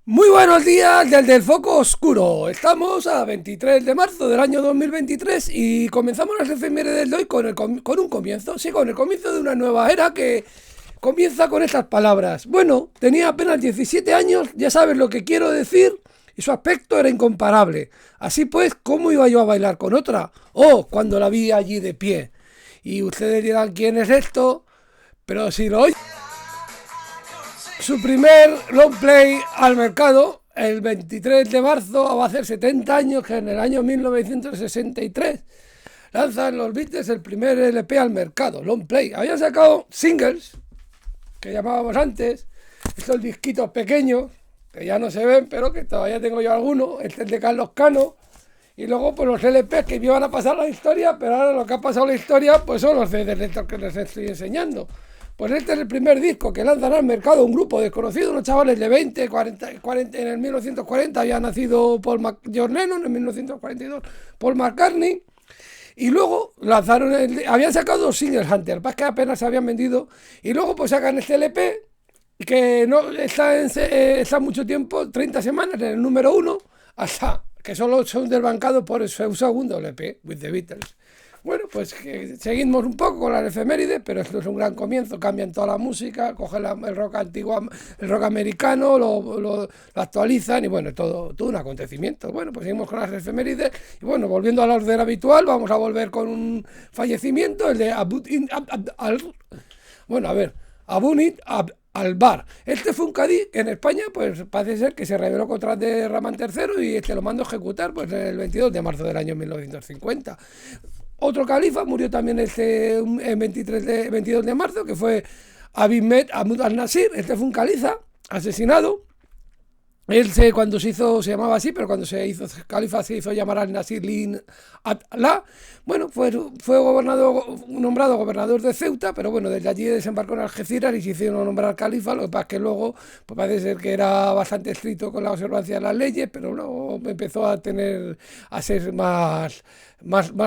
Muy buenos días desde el foco oscuro. Estamos a 23 de marzo del año 2023 y comenzamos las efemérides de hoy con un comienzo. Sí, con el comienzo de una nueva era que comienza con estas palabras. Bueno, tenía apenas 17 años, ya sabes lo que quiero decir, y su aspecto era incomparable. Así pues, ¿cómo iba yo a bailar con otra? Oh, cuando la vi allí de pie. Y ustedes dirán, ¿quién es esto? Pero si lo oyen, su primer long play al mercado el 23 de marzo, va a hacer 70 años que en el año 1963 lanzan los Beatles el primer LP al mercado, long play. Habían sacado singles, que llamábamos antes, estos disquitos pequeños, que ya no se ven, pero que todavía tengo yo algunos, este es de Carlos Cano, y luego pues los LPs que me iban a pasar la historia, pero ahora lo que ha pasado la historia pues son los CDs de estos que les estoy enseñando. Pues este es el primer disco que lanzan al mercado un grupo desconocido, unos chavales de 20, 40, en el 1940 había nacido John Lennon, en 1942 Paul McCartney, y luego lanzaron, habían sacado dos singles antes, el que apenas se habían vendido, y luego pues sacan este LP, que no está mucho tiempo, 30 semanas en el número uno, hasta que solo son desbancados por su segundo LP, With the Beatles. Bueno, pues que seguimos un poco con las efemérides, pero esto es un gran comienzo, cambian toda la música, cogen el rock antiguo, el rock americano, lo actualizan y bueno, todo un acontecimiento. Bueno, pues seguimos con las efemérides y bueno, volviendo al orden habitual, vamos a volver con un fallecimiento, el de bueno, a ver, Abunit Albar. Este fue un cadí que en España, pues parece ser que se rebeló contra de Ramán III y este lo mandó a ejecutar pues, el 22 de marzo del año 1950. Otro califa murió también el 22 de marzo, que fue Abimed Ahmad al-Nasir. Este fue un califa asesinado. Cuando se llamaba así, pero cuando se hizo califa se hizo llamar al-Nasir Lin Atla. Bueno, fue nombrado gobernador de Ceuta, pero bueno, desde allí desembarcó en Algeciras y se hicieron nombrar califa. Lo que pasa es que luego, pues parece ser que era bastante estricto con la observancia de las leyes, pero luego empezó a ser más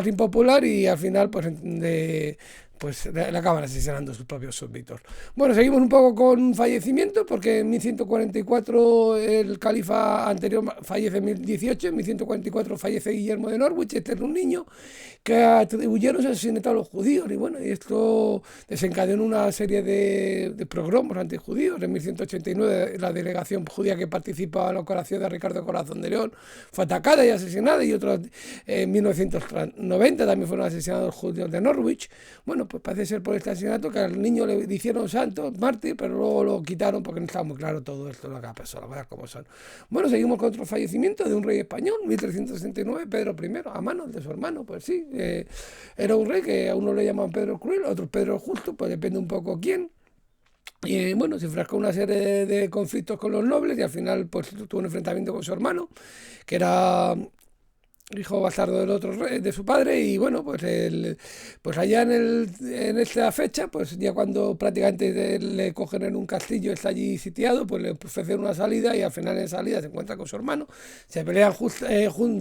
impopular y al final, pues le acaban asesinando a sus propios súbditos. Bueno, seguimos un poco con fallecimientos, porque en 1144 el califa anterior fallece en 1018, en 1144 fallece Guillermo de Norwich, este es un niño que atribuyeron su asesinato a los judíos, y bueno, y esto desencadenó una serie de progromos antijudíos. En 1189 la delegación judía que participaba en la operación de Ricardo Corazón de León fue atacada y asesinada, y otros en 1990 también fueron asesinados los judíos de Norwich. Bueno, pues parece ser por este asesinato que al niño le hicieron santo, mártir, pero luego lo quitaron porque no estaba muy claro todo esto, lo que ha pasado, las cosas como son. Bueno, seguimos con otro fallecimiento de un rey español, 1369, Pedro I, a manos de su hermano. Pues sí, era un rey que a uno le llaman Pedro Cruel, a otro Pedro Justo, pues depende un poco quién. Y bueno, se enfrascó en una serie de conflictos con los nobles y al final pues tuvo un enfrentamiento con su hermano, que era hijo bastardo del otro de su padre. Y bueno, pues allá en esta fecha, pues ya cuando prácticamente le cogen en un castillo, está allí sitiado, pues le ofrecen una salida y al final en salida se encuentra con su hermano, se pelean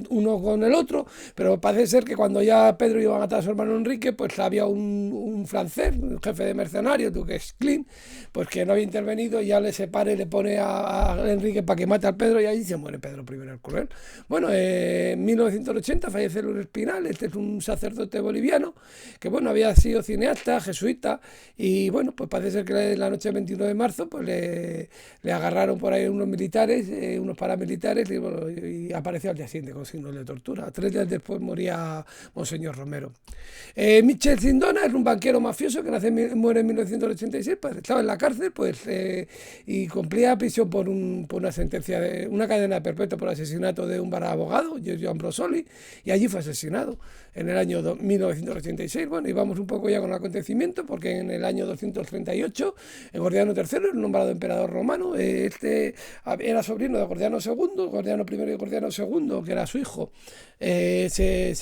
uno con el otro, pero parece ser que cuando ya Pedro iba a matar a su hermano Enrique, pues había un francés, un jefe de mercenarios, Duque Esclin, pues que no había intervenido y ya le separa y le pone a Enrique para que mate al Pedro, y ahí se muere Pedro I el Cruel. Bueno, en 1980 fallece Luis Espinal. Este es un sacerdote boliviano que, bueno, había sido cineasta, jesuita, y bueno, pues parece ser que la noche del 21 de marzo pues le agarraron por ahí unos militares, unos paramilitares, y, bueno, y apareció al día siguiente con signos de tortura. 3 días después moría Monseñor Romero. Michel Sindona es un banquero mafioso que muere en 1986, pues estaba en la cárcel, pues y cumplía prisión por una sentencia de una cadena perpetua por asesinato de un bar abogado, Giorgio Ambrosoli, y allí fue asesinado en el año 1986. Bueno, y vamos un poco ya con el acontecimiento, porque en el año 238 Gordiano III es nombrado emperador romano. Este era sobrino de Gordiano II, Gordiano I y Gordiano II, que era su hijo. Se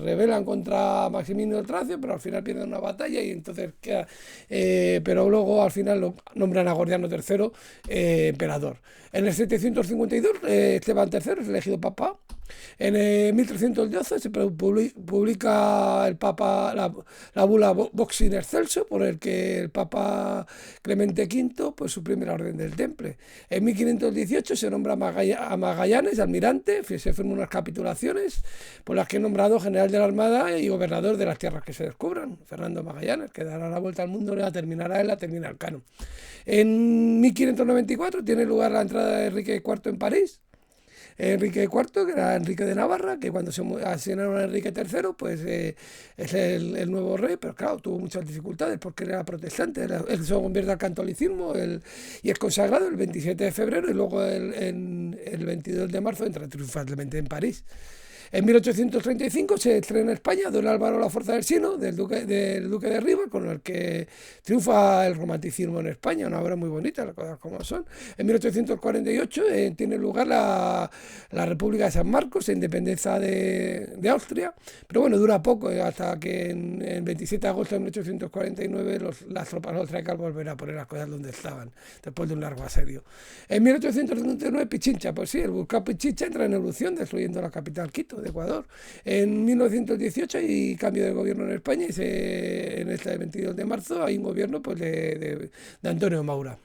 rebelan contra Maximino el Tracio, pero al final pierden una batalla y entonces queda. Pero luego al final lo nombran a Gordiano III emperador. En el 752 Esteban III es elegido papa En 1312 se publica el Papa la bula Vox in Excelso, por el que el Papa Clemente V pues suprime la Orden del Temple. En 1518 se nombra a Magallanes almirante, se firman unas capitulaciones por las que es nombrado general de la Armada y gobernador de las tierras que se descubran. Fernando Magallanes, que dará la vuelta al mundo, la terminará en la terminal Cano. En 1594 tiene lugar la entrada de Enrique IV en París. Enrique IV, que era Enrique de Navarra, que cuando se asesinaron a Enrique III, pues es el nuevo rey, pero claro, tuvo muchas dificultades porque era protestante, él se convierte al catolicismo y es consagrado el 27 de febrero y luego el 22 de marzo entra triunfalmente en París. En 1835 se estrena en España Don Álvaro La Fuerza del Sino, del Duque de Rivas, con el que triunfa el romanticismo en España, una obra muy bonita, las cosas como son. En 1848 tiene lugar la República de San Marcos, independencia de Austria, pero bueno, dura poco, hasta que en el 27 de agosto de 1849 las tropas austriacas volverán a poner las cosas donde estaban, después de un largo asedio. En 1839 Pichincha, pues sí, el volcán Pichincha entra en erupción, destruyendo la capital Quito, de Ecuador. En 1918 hay cambio de gobierno en España y en este 22 de marzo hay un gobierno pues, de Antonio Maura.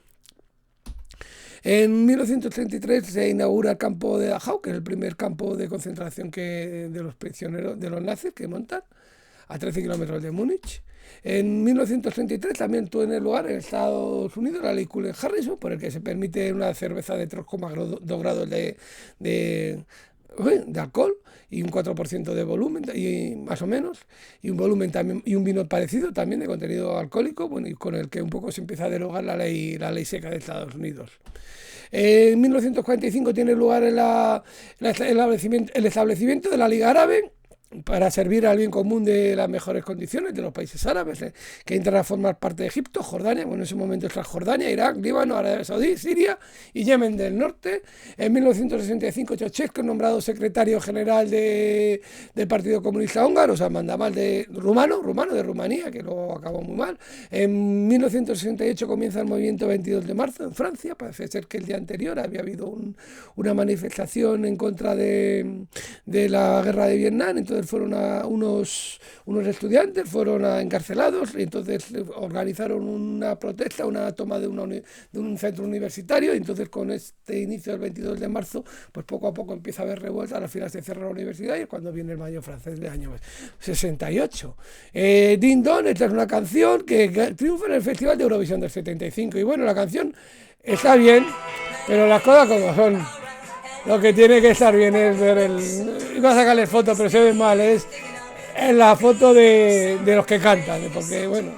En 1933 se inaugura el campo de Dachau, que es el primer campo de concentración de los prisioneros de los nazis que montan, a 13 kilómetros de Múnich. En 1933 también tiene lugar en Estados Unidos la ley Cullen-Harrison, por el que se permite una cerveza de 3,2 grados de alcohol y un 4% de volumen, y más o menos, y un volumen también, y un vino parecido también de contenido alcohólico, bueno, y con el que un poco se empieza a derogar la ley seca de Estados Unidos. En 1945 tiene lugar el establecimiento de la Liga Árabe, para servir al bien común de las mejores condiciones de los países árabes que entran a formar parte de Egipto, Jordania, bueno, en ese momento está Jordania, Irak, Líbano, Arabia Saudí, Siria y Yemen del Norte. En 1965 Ceausescu, nombrado secretario general del Partido Comunista Húngaro, o sea, manda mal de rumano de Rumanía, que luego acabó muy mal. En 1968 comienza el movimiento 22 de marzo en Francia, parece ser que el día anterior había habido una manifestación en contra de la guerra de Vietnam, entonces fueron unos estudiantes, fueron encarcelados y entonces organizaron una protesta, una toma de un centro universitario, y entonces con este inicio del 22 de marzo, pues poco a poco empieza a haber revuelta, al final se cierra la universidad y es cuando viene el mayo francés del año 68. Din Don, esta es una canción que triunfa en el Festival de Eurovisión del 75 y bueno, la canción está bien, pero las cosas como son. Lo que tiene que estar bien es ver iba a sacarle fotos, pero se ve mal, es la foto de los que cantan, porque bueno,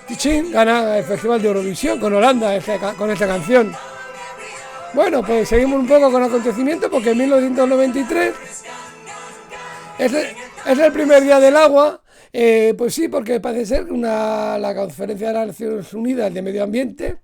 Tichin gana el Festival de Eurovisión con Holanda con esta canción. Bueno, pues seguimos un poco con el acontecimiento, porque en 1993 es el primer día del agua. Pues sí, porque parece ser que la Conferencia de las Naciones Unidas de Medio Ambiente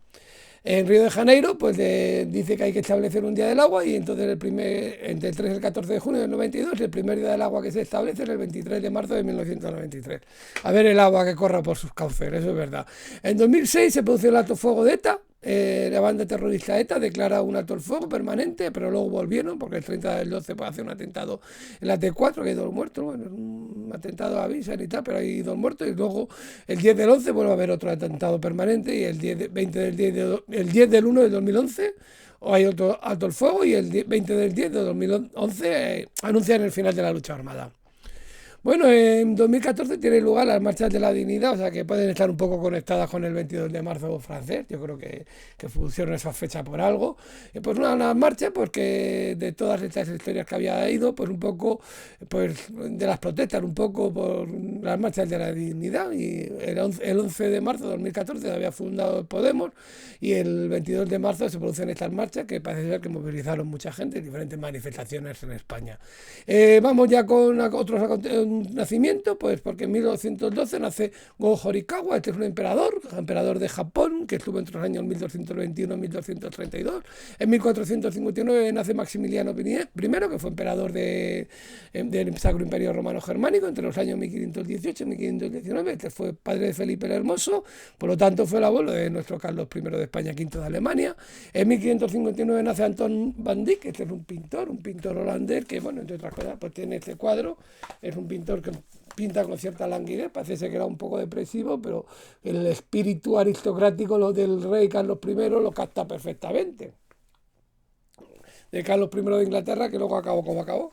en Río de Janeiro, pues dice que hay que establecer un día del agua, y entonces entre el 3 y el 14 de junio del 92, el primer día del agua que se establece es el 23 de marzo de 1993. A ver el agua que corra por sus cauces, eso es verdad. En 2006 se produce el alto fuego de ETA. La banda terrorista ETA declara un alto el fuego permanente, pero luego volvieron porque el 30 del 12 puede hacer un atentado en la T4, que hay 2 muertos, bueno, es un atentado avisan y tal, pero hay 2 muertos, y luego el 10 del 11 vuelve a haber otro atentado permanente, y el 10 del 1 del 2011 hay otro alto el fuego, y el 20 del 10 de 2011 anuncian el final de la lucha armada. Bueno, en 2014 tiene lugar las marchas de la dignidad, o sea que pueden estar un poco conectadas con el 22 de marzo francés. Yo creo que funciona esa fecha por algo. Pues una marcha, porque de todas estas historias que había ido, pues un poco, pues de las protestas, un poco por las marchas de la dignidad. Y el 11 de marzo de 2014 se había fundado Podemos, y el 22 de marzo se producen estas marchas que parece ser que movilizaron mucha gente en diferentes manifestaciones en España. Vamos ya con otros acontecimientos nacimiento, pues porque en 1212 nace Go Horikawa, este es un emperador de Japón, que estuvo entre los años 1221 y 1232. En 1459 nace Maximiliano I, que fue emperador del Sacro Imperio Romano Germánico entre los años 1518 y 1519. Este fue padre de Felipe el Hermoso, por lo tanto fue el abuelo de nuestro Carlos I de España, V de Alemania. En 1559 nace Anton van Dyck, este es un pintor holandés que, bueno, entre otras cosas, pues tiene este cuadro. Es un pintor que pinta con cierta languidez, parece ser que era un poco depresivo, pero el espíritu aristocrático, lo del rey Carlos I, lo capta perfectamente. De Carlos I de Inglaterra, que luego acabó como acabó.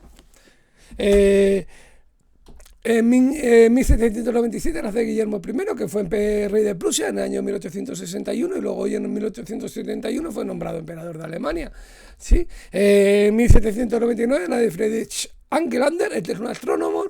En 1797 nace Guillermo I, que fue rey de Prusia en el año 1861, y luego en 1871 fue nombrado emperador de Alemania. ¿Sí? En 1799 nace Friedrich Angelander, este es un astrónomo.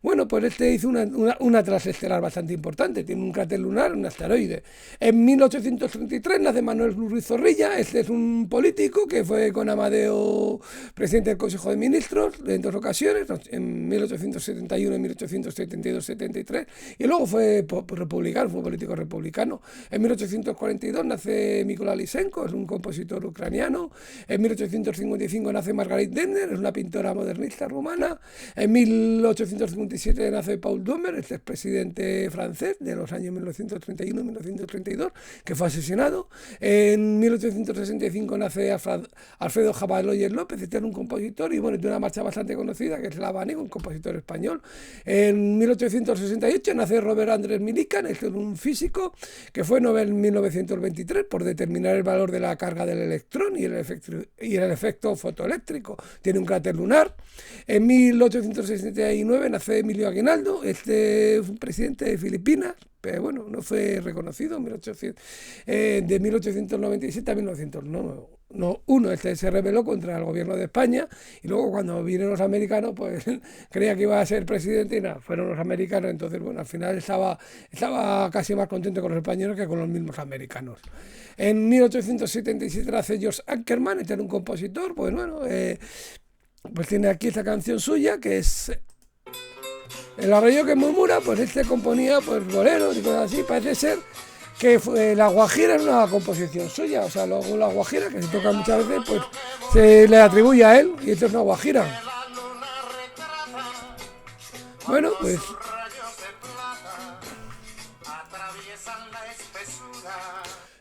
Bueno, pues este hizo una transestelar bastante importante, tiene un cráter lunar, un asteroide. En 1833 nace Manuel Ruiz Zorrilla, este es un político que fue con Amadeo presidente del Consejo de Ministros en 2 ocasiones, en 1871 y 1872-73, y luego fue republicano, fue político republicano. En 1842 nace Mykola Lysenko, es un compositor ucraniano. En 1855 nace Margarit Dehner, es una pintora modernista rumana. En 1857 nace Paul Doumer, este expresidente francés de los años 1931 y 1932, que fue asesinado. En 1865 nace Alfredo Jabaloyes López, este era un compositor y bueno, tiene una marcha bastante conocida que es El Abanico, un compositor español. En 1868 nace Robert Andrés Millikan, este es un físico que fue Nobel en 1923 por determinar el valor de la carga del electrón y el efecto fotoeléctrico. Tiene un cráter lunar. En 1869 nace Emilio Aguinaldo, este es un presidente de Filipinas, pero bueno, no fue reconocido de 1897 a 1901. Este se rebeló contra el gobierno de España y luego cuando vinieron los americanos, pues creía que iba a ser presidente y nada, fueron los americanos. Entonces, bueno, al final estaba casi más contento con los españoles que con los mismos americanos. En 1877 nace George Ackerman, este era un compositor, pues bueno, pues tiene aquí esta canción suya que es El arroyo que murmura. Pues este componía pues boleros y cosas así. Parece ser que la guajira es una composición suya, o sea, luego la guajira que se toca muchas veces pues se le atribuye a él y esto es una guajira. Bueno, pues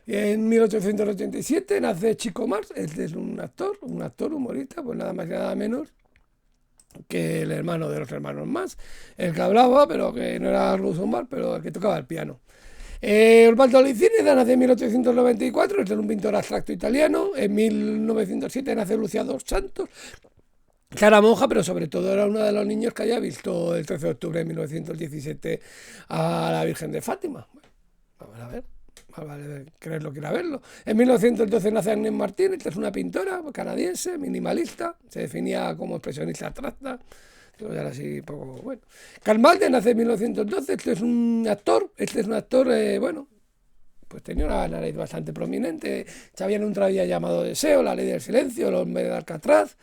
en 1887 nace Chico Marx, este es un actor humorista, pues nada más y nada menos que el hermano de los hermanos Marx, el que hablaba, pero que no era Rousseau Marx, pero el que tocaba el piano. Osvaldo Licínida nace en 1894, este es un pintor abstracto italiano. En 1907 nace Lucia dos Santos, que era monja, pero sobre todo era uno de los niños que había visto el 13 de octubre de 1917 a la Virgen de Fátima. Bueno, vamos a ver. Vale, creerlo que ir a verlo. En 1912 nace Agnès Martin, esta es una pintora canadiense, minimalista, se definía como expresionista abstracta. Era así poco bueno. Karl Malden nace en 1912, este es un actor, bueno, pues tenía una nariz bastante prominente, había en un tranvía llamado Deseo, La ley del silencio, Los hombres de Alcatraz.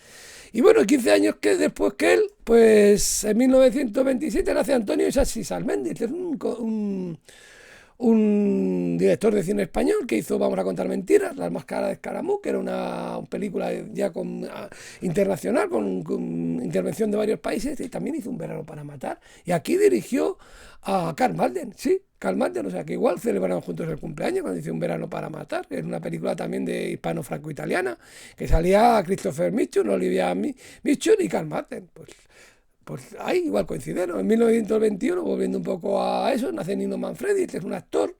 Y bueno, 15 años después que él, pues en 1927 nace Antonio Sassi Salmendi, este es un director de cine español que hizo Vamos a contar mentiras, Las máscaras de Escaramuz, que era una película ya internacional con intervención de varios países, y también hizo Un verano para matar, y aquí dirigió a Karl Malden, sí, Karl Malden, o sea que igual celebraron juntos el cumpleaños cuando hizo Un verano para matar, que es una película también de hispano-franco-italiana, que salía Christopher Mitchell, Olivia Mitchell y Karl Malden, pues ahí igual coincidieron. En 1921, volviendo un poco a eso, nace Nino Manfredi, este es un actor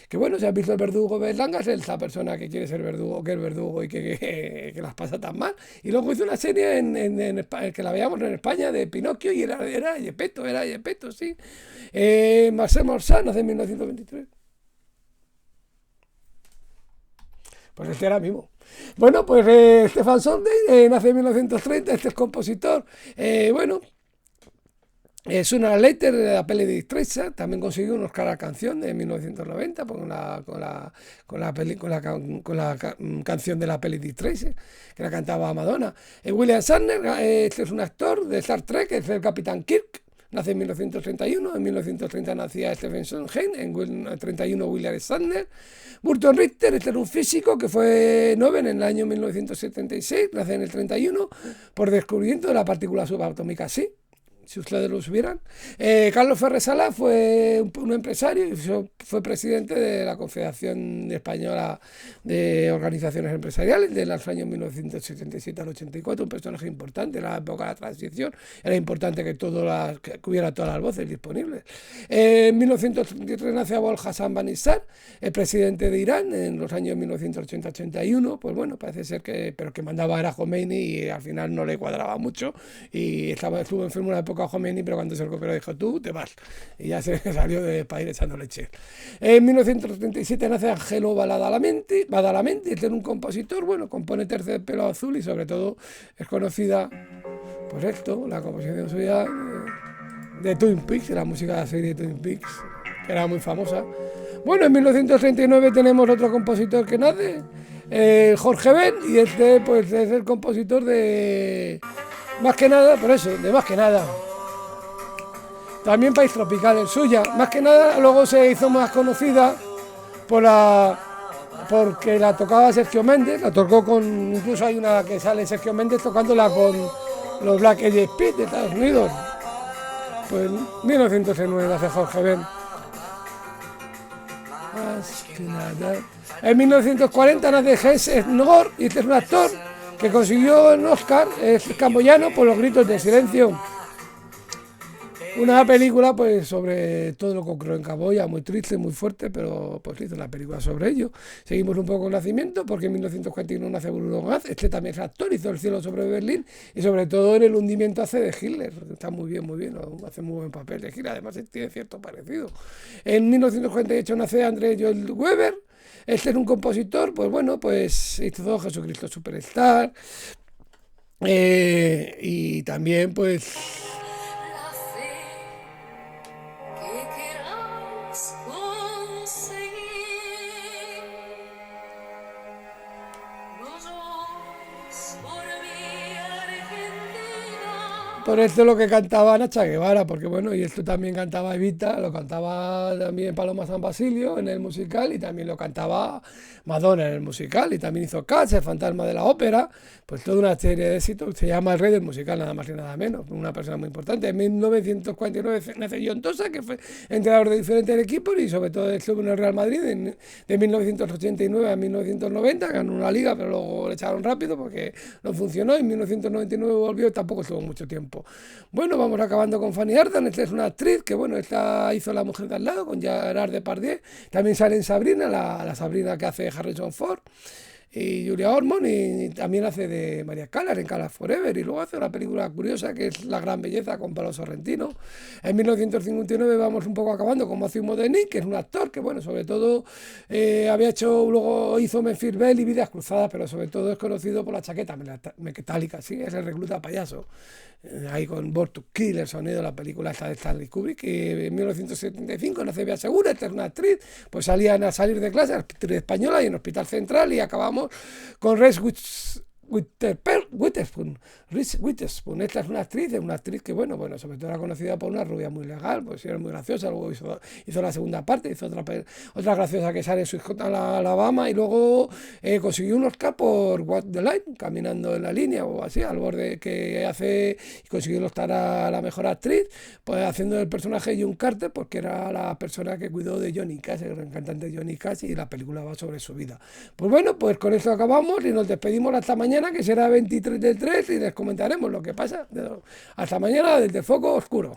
que, bueno, si has visto El verdugo Berlanga, es esa persona que quiere ser verdugo, que es verdugo y que las pasa tan mal. Y luego hizo una serie en España, que la veíamos en España, de Pinocchio, y era Gepetto, sí. Marcel Marceau nace en 1923. Pues este era mismo. Bueno, pues Stefan Sondheim nace en 1930, este es compositor. Bueno, es una letter de la peli de Distressa, también consiguió un Oscar a la canción de 1990 con la canción de la peli de Distressa, que la cantaba Madonna. William Shatner, este es un actor de Star Trek, es el Capitán Kirk. nace en 1931, en 1930 nacía Stephen Sondheim, en 1931 William Shatner. Burton Richter, este era un físico que fue Nobel en el año 1976, nace en el 31, por descubrimiento de la partícula subatómica, sí, si ustedes lo supieran. Carlos Ferrer Sala fue un empresario y fue presidente de la Confederación Española de Organizaciones Empresariales de los años 1977 al 84, un personaje importante en la época de la transición. Era importante que hubiera todas las voces disponibles. En 1933 nace Abul Hassan Banissar, el presidente de Irán en los años 1980-81. Pues bueno, parece ser pero que mandaba era Khomeini y al final no le cuadraba mucho y estuvo enfermo una época Khomeini, pero cuando se recuperó dijo, tú te vas, y ya se salió del país echando leche. En 1937 nace Angelo Badalamenti, este es un compositor, bueno, compone Terciopelo Azul y sobre todo es conocida por esto, la composición suya de Twin Peaks, la música de la serie Twin Peaks, que era muy famosa. Bueno, en 1939 tenemos otro compositor que nace, Jorge Ben, y este pues es el compositor de Más que nada, por eso, de Más que nada. También País Tropical, el suya. Más que nada, luego se hizo más conocida porque la tocaba Sergio Méndez, la tocó incluso hay una que sale Sergio Méndez tocándola con los Black Eyed Peas de Estados Unidos. Pues 1909 nace Jorge Ben. Más que nada. En 1940 nace Jesse Ngor, y este es un actor que consiguió un Oscar, es camboyano, por Los gritos de silencio. Una película pues sobre todo lo que ocurrió en Camboya, muy triste, muy fuerte, pero pues hizo una película sobre ello. Seguimos un poco con Nacimiento, porque en 1941 nace Bruno Gaz, este también es actor, hizo El cielo sobre Berlín, y sobre todo en El hundimiento hace de Hitler, está muy bien, hace muy buen papel de Hitler, además tiene cierto parecido. En 1948 nace André Lloyd Webber, este es un compositor, pues bueno, pues hizo Jesucristo Superstar, y también pues... Por esto es lo que cantaba Nacha Guevara, porque bueno, y esto también cantaba Evita, lo cantaba también Paloma San Basilio en el musical, y también lo cantaba Madonna en el musical, y también hizo Cats, el fantasma de la ópera, pues toda una serie de éxitos. Se llama El rey del musical, nada más y nada menos, una persona muy importante. En 1949 nace John Tosa, que fue entrenador de diferentes equipos y sobre todo estuvo en el Real Madrid de 1989 a 1990, ganó una liga, pero luego le echaron rápido porque no funcionó, y en 1999 volvió, tampoco estuvo mucho tiempo. Bueno, vamos acabando con Fanny Ardant. Esta es una actriz que, bueno, esta hizo La mujer de al lado con Gerard Depardieu. También sale en Sabrina, la Sabrina que hace Harrison Ford y Julia Ormond, y también hace de María Callas en Callas Forever, y luego hace una película curiosa que es La gran belleza con Paolo Sorrentino. En 1959 vamos un poco acabando con Matthew Modine, que es un actor que, bueno, sobre todo luego hizo Memphis Belle y Vidas cruzadas, pero sobre todo es conocido por la chaqueta metálica, sí, es el recluta payaso, ahí con Born to Kill, el sonido de la película esta de Stanley Kubrick. Que en 1975 nace Bea Segura, esta es una actriz, pues salían a salir de clase, actriz española, y en Hospital Central, y acabamos con Reese Witherspoon. Esta es una actriz que, bueno, sobre todo era conocida por una rubia muy legal, pues era muy graciosa. Luego hizo la segunda parte, hizo otra graciosa que sale en Sweet Home Alabama, y luego consiguió un Oscar por Walk the Line, caminando en la línea o así, al borde, que hace, y consiguió el Oscar a la mejor actriz, pues haciendo el personaje de June Carter, porque era la persona que cuidó de Johnny Cash, el gran cantante Johnny Cash, y la película va sobre su vida. Pues bueno, pues con esto acabamos y nos despedimos hasta mañana, que será 23 del 3, y les comentaremos lo que pasa. Hasta mañana desde Foco Oscuro.